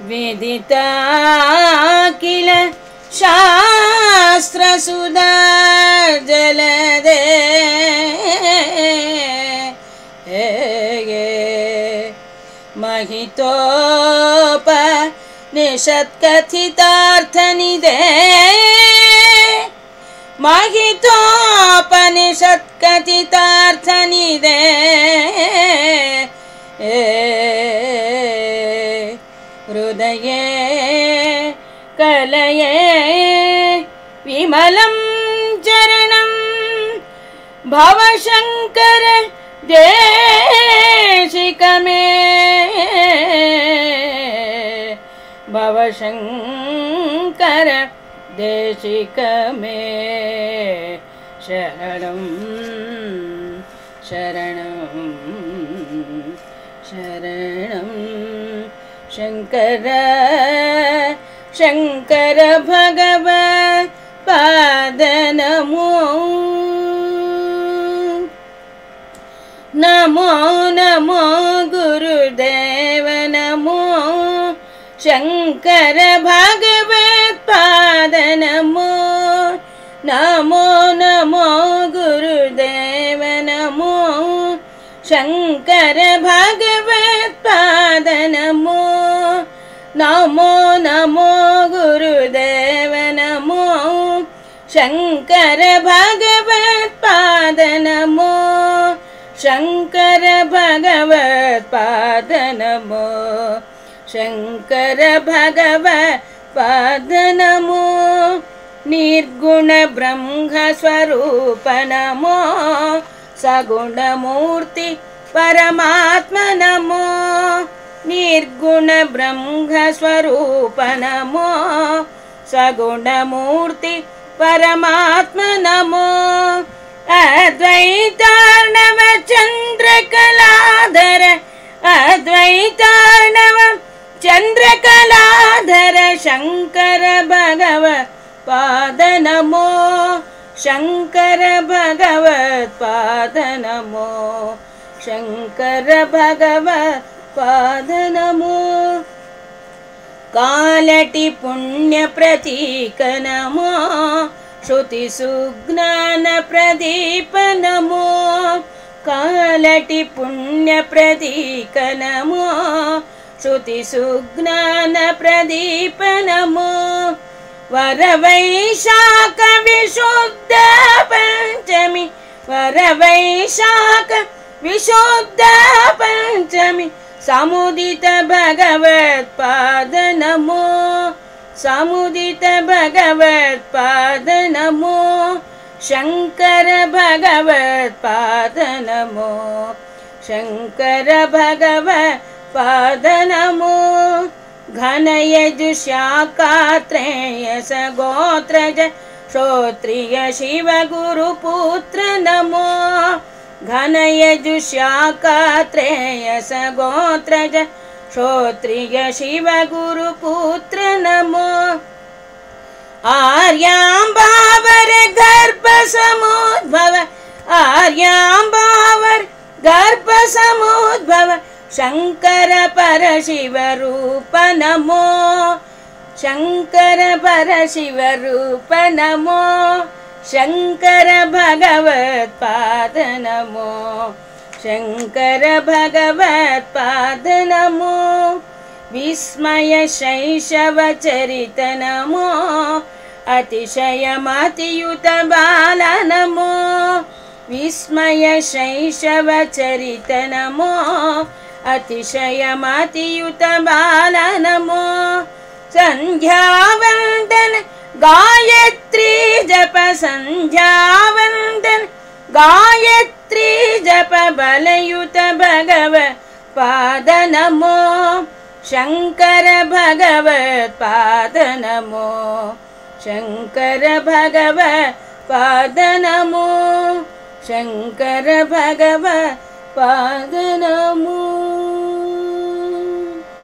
विदिता किल शास्त्रसुधा जलदे महितोपनिषत्कथितार्थनिधे महितोपनिषत्कथितार्थनिधे हृदये कलये विमलं चरणं भवशङ्कर देशिकमे भवशङ्कर देशिकमे शरणं शरणं शरणं शङ्कर शङ्कर भगवत् पाद नमो नमो नमो गुरुदेव नमो शङ्कर भगवत् पाद नमो नमो नमो गुरुदेव नमो शङ्कर भगवत् पाद नमो नमो नमो गुरुदेव नमो शङ्कर भगवत् पाद नमो शङ्कर भगवत् पाद नमो शङ्कर भगवत् पाद नमो निर्गुण ब्रह्म स्वरूप नमो सगुण मूर्ति परमात्मा नमो निर्गुण ब्रह्म स्वरूप नमो सगुण मूर्ति परमात्मा नमो अद्वैतार्णव चन्द्रकलाधर अद्वैतार्णव चन्द्रकलाधर शङ्कर भगवत् पाद नमो शङ्कर भगवत् पाद नमो शङ्कर भगवत् पाद नमो कालटि पुण्य प्रतीक नमो श्रुति सुज्ञान प्रदीप नमो कालटि पुण्य प्रतीक नमो श्रुति सुज्ञान प्रदीप नमो वरवैशाख विशुद्ध पंचमी वरवैशाख विशुद्ध पंचमी समुदित भगवत् पाद नमो समुदित भगवत् पाद नमो शङ्कर भगवत् पाद नमो शङ्कर भगवत् पाद नमो घनयजुशाखात्रेयस गोत्रज श्रोत्रिय शिव गुरुपुत्र नमो घनयजुशाखात्रेयस गोत्रज श्रोत्रिय शिव गुरुपुत्र नमो आर्याम्बावर गर्भ समुद्भव आर्याम्बावर गर्भ समुद्भव शङ्कर परशिव रूप नमो शङ्कर परशिव रूप नमो शङ्कर भगवत् पाद नमो शङ्कर भगवत् पाद नमो विस्मय शैशव चरित नमो अतिशयमतियुत बाल नमो विस्मय शैशव चरित नमो अतिशयमतियुत बाल नमो संध्यावन्दन गायत्री जप संध्यावन्दन गायत्री जप बलयुत भगवत् पाद नमो शङ्कर भगवत् पाद नमो शङ्कर भगवत् पाद नमो शङ्कर भगवत् पाद नमो।